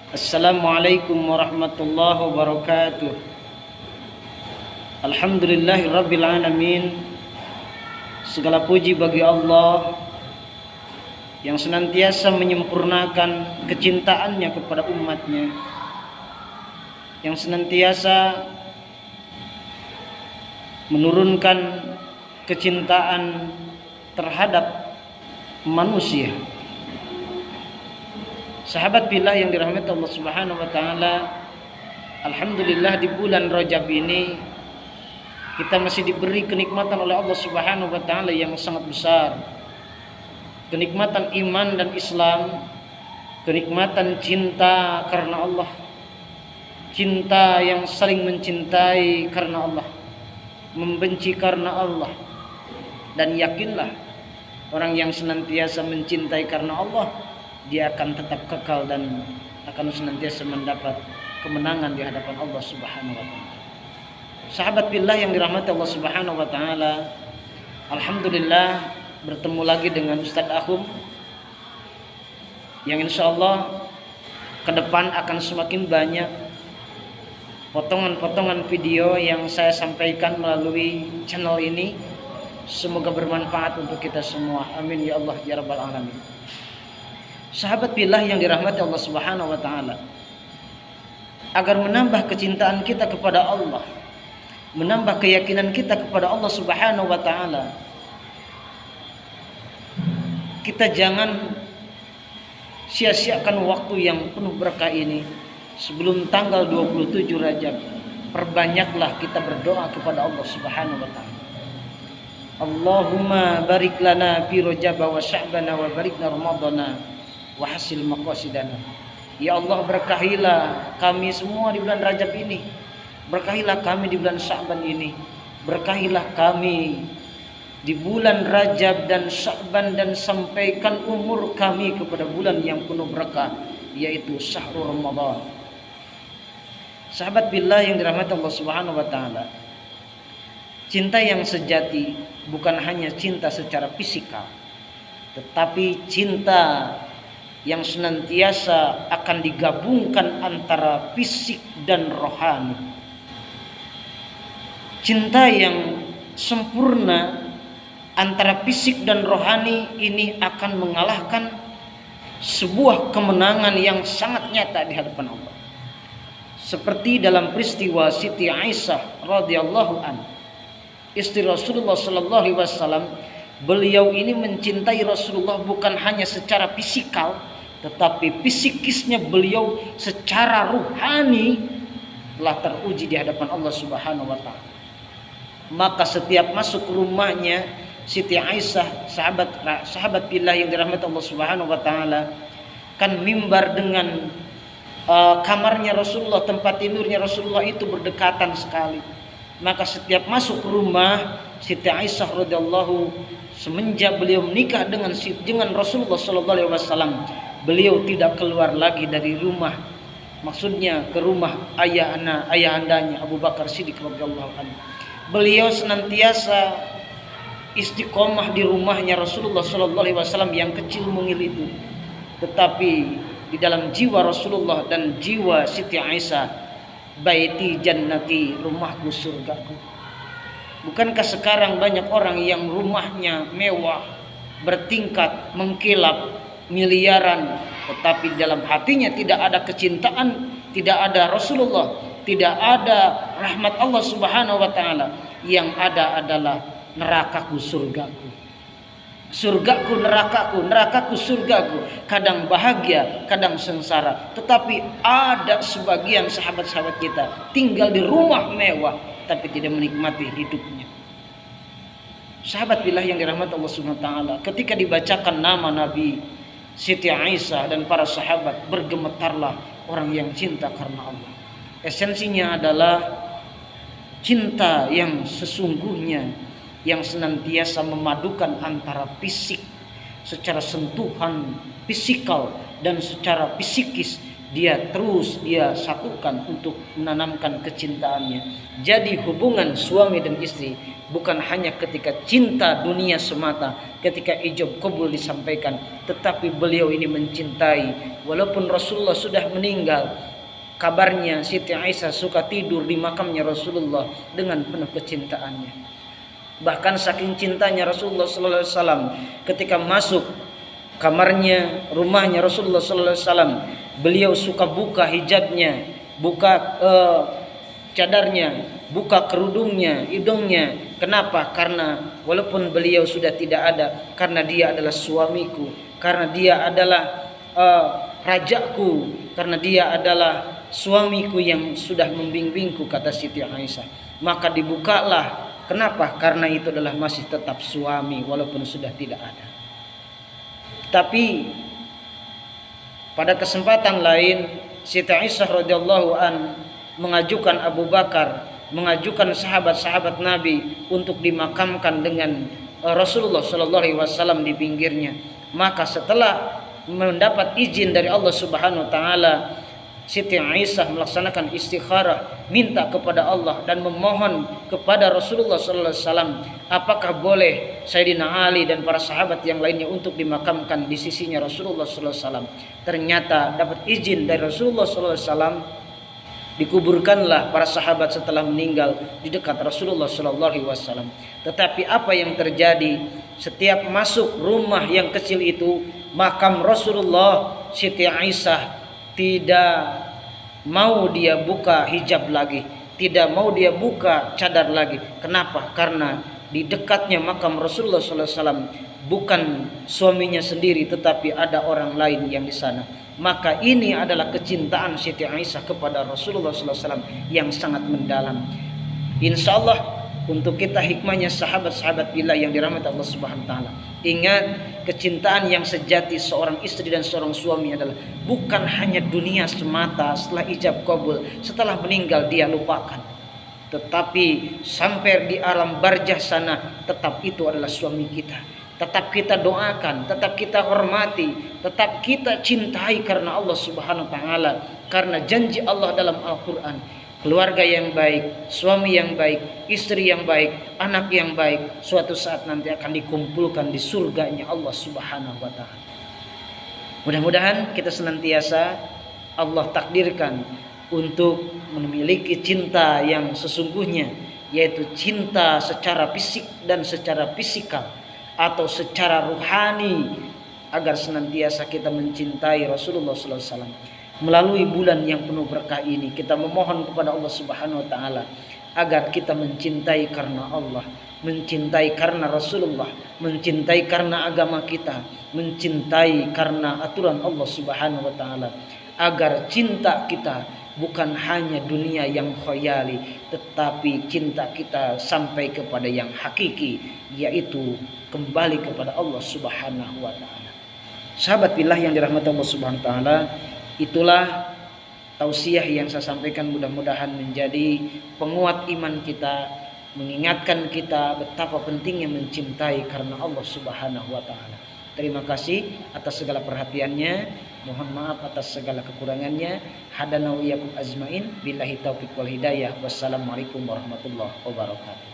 Assalamualaikum warahmatullahi wabarakatuh. Alhamdulillahirabbil alamin. Segala puji bagi Allah yang senantiasa menyempurnakan kecintaannya kepada umatnya, yang senantiasa menurunkan kecintaan terhadap manusia. Sahabat billah yang dirahmati Allah Subhanahu wa taala, alhamdulillah di bulan Rajab ini kita masih diberi kenikmatan oleh Allah Subhanahu wa taala yang sangat besar. Kenikmatan iman dan Islam, kenikmatan cinta karena Allah. Cinta yang saling mencintai karena Allah, membenci karena Allah. Dan yakinlah, orang yang senantiasa mencintai karena Allah, dia akan tetap kekal dan akan senantiasa mendapat kemenangan di hadapan Allah Subhanahu wa taala. Sahabat billah yang dirahmati Allah Subhanahu wa taala, alhamdulillah bertemu lagi dengan Ustadz Akhum yang insyaallah ke depan akan semakin banyak potongan-potongan video yang saya sampaikan melalui channel ini. Semoga bermanfaat untuk kita semua. Amin ya Allah ya rabbal alamin. Sahabat billah yang dirahmati Allah Subhanahu wa taala, agar menambah kecintaan kita kepada Allah, menambah keyakinan kita kepada Allah Subhanahu wa taala, kita jangan sia-siakan waktu yang penuh berkah ini. Sebelum tanggal 27 Rajab, perbanyaklah kita berdoa kepada Allah Subhanahu wa taala. Allahumma barik lana fi Rajab wa Sya'ban wa barikna Ramadana wa hasil maqasidana. Ya Allah, berkahilah kami semua di bulan Rajab ini, berkahilah kami di bulan Sya'ban ini, berkahilah kami di bulan Rajab dan Sya'ban, dan sampaikan umur kami kepada bulan yang penuh berkah, yaitu syahrul Ramadan. Sahabat billah yang dirahmati Allah Subhanahu wa taala, cinta yang sejati bukan hanya cinta secara fisikal, tetapi cinta yang senantiasa akan digabungkan antara fisik dan rohani. Cinta yang sempurna antara fisik dan rohani ini akan mengalahkan sebuah kemenangan yang sangat nyata di hadapan Allah. Seperti dalam peristiwa Siti Aisyah radhiyallahu anha, istri Rasulullah sallallahu alaihi wasallam. Beliau ini mencintai Rasulullah bukan hanya secara fisikal, tetapi psikisnya beliau secara ruhani telah teruji di hadapan Allah Subhanahu wa taala. Maka setiap masuk rumahnya Siti Aisyah, sahabat billah yang dirahmati Allah Subhanahu wa taala, kan mimbar dengan kamarnya Rasulullah, tempat tidurnya Rasulullah itu berdekatan sekali. Maka setiap masuk rumah Siti Aisyah radhiyallahu, semenjak beliau menikah dengan Rasulullah sallallahu alaihi wasallam, beliau tidak keluar lagi dari rumah. Maksudnya ke rumah ayahandanya Abu Bakar Siddiq radhiyallahu anhu. Beliau senantiasa istiqomah di rumahnya Rasulullah sallallahu alaihi wasallam yang kecil mungil itu. Tetapi di dalam jiwa Rasulullah dan jiwa Siti Aisyah, baiti jannati, rumahku surgaku. Bukankah sekarang banyak orang yang rumahnya mewah, bertingkat, mengkilap, miliaran, tetapi dalam hatinya tidak ada kecintaan, tidak ada Rasulullah, tidak ada rahmat Allah Subhanahu wa taala. Yang ada adalah nerakaku surgaku, surgaku nerakaku, nerakaku surgaku. Kadang bahagia, kadang sengsara. Tetapi ada sebagian sahabat-sahabat kita tinggal di rumah mewah tapi tidak menikmati hidupnya. Sahabat billah yang dirahmati Allah Subhanahu wa taala, ketika dibacakan nama Nabi, Siti Aisyah dan para sahabat, bergemetarlah orang yang cinta karena Allah. Esensinya adalah cinta yang sesungguhnya, yang senantiasa memadukan antara fisik, secara sentuhan fisikal, dan secara psikis. Dia satukan untuk menanamkan kecintaannya. Jadi hubungan suami dan istri bukan hanya ketika cinta dunia semata, ketika ijab qabul disampaikan, tetapi beliau ini mencintai walaupun Rasulullah sudah meninggal, kabarnya Siti Aisyah suka tidur di makamnya Rasulullah dengan penuh kecintaannya. Bahkan saking cintanya Rasulullah sallallahu alaihi wasallam, ketika masuk kamarnya, rumahnya Rasulullah sallallahu alaihi wasallam, beliau suka buka hijabnya, buka cadarnya, buka kerudungnya, hidungnya. Kenapa? Karena walaupun beliau sudah tidak ada, karena dia adalah suamiku, karena dia adalah rajaku, karena dia adalah suamiku yang sudah membimbingku, kata Siti Aisyah. Maka dibukalah. Kenapa? Karena itu adalah masih tetap suami walaupun sudah tidak ada. Tapi pada kesempatan lain Siti Aisyah radhiyallahu an mengajukan Abu Bakar, mengajukan sahabat-sahabat Nabi untuk dimakamkan dengan Rasulullah sallallahu alaihi wasallam di pinggirnya. Maka setelah mendapat izin dari Allah Subhanahu wa taala, Siti Aisyah melaksanakan istikharah, minta kepada Allah dan memohon kepada Rasulullah sallallahu alaihi wasallam, apakah boleh Sayyidina Ali dan para sahabat yang lainnya untuk dimakamkan di sisinya Rasulullah sallallahu alaihi wasallam. Ternyata dapat izin dari Rasulullah sallallahu alaihi wasallam. Dikuburkanlah para sahabat setelah meninggal di dekat Rasulullah sallallahu alaihi wasallam. Tetapi apa yang terjadi, setiap masuk rumah yang kecil itu, makam Rasulullah, Siti Aisyah tidak mau dia buka hijab lagi, tidak mau dia buka cadar lagi. Kenapa? Karena di dekatnya makam Rasulullah sallallahu alaihi wasallam bukan suaminya sendiri, tetapi ada orang lain yang di sana. Maka ini adalah kecintaan Siti Aisyah kepada Rasulullah SAW yang sangat mendalam. Insya Allah untuk kita hikmahnya sahabat-sahabat bila yang dirahmati Allah Subhanahu Wa Taala. Ingat, kecintaan yang sejati seorang istri dan seorang suami adalah bukan hanya dunia semata, setelah ijab kabul, setelah meninggal dia lupakan. Tetapi sampai di alam barzah sana, tetap itu adalah suami kita. Tetap kita doakan, tetap kita hormati, tetap kita cintai karena Allah Subhanahu wa taala, karena janji Allah dalam Al-Qur'an, keluarga yang baik, suami yang baik, istri yang baik, anak yang baik, suatu saat nanti akan dikumpulkan di surganya Allah Subhanahu wa taala. Mudah-mudahan kita senantiasa Allah takdirkan untuk memiliki cinta yang sesungguhnya, yaitu cinta secara fisik dan secara fisikal, atau secara ruhani, agar senantiasa kita mencintai Rasulullah sallallahu alaihi wasallam. Melalui bulan yang penuh berkah ini, kita memohon kepada Allah Subhanahu wa taala agar kita mencintai karena Allah, mencintai karena Rasulullah, mencintai karena agama kita, mencintai karena aturan Allah Subhanahu wa taala, agar cinta kita bukan hanya dunia yang khayali, tetapi cinta kita sampai kepada yang hakiki, yaitu kembali kepada Allah Subhanahu wa taala. Sahabat billah yang dirahmati Allah Subhanahu wa taala, itulah tausiah yang saya sampaikan, mudah-mudahan menjadi penguat iman kita, mengingatkan kita betapa pentingnya mencintai karena Allah Subhanahu wa taala. Terima kasih atas segala perhatiannya. Mohon maaf atas segala kekurangannya. Hadana wa iyyakum ajmain. Billahi taufiq wal hidayah. Wassalamualaikum warahmatullahi wabarakatuh.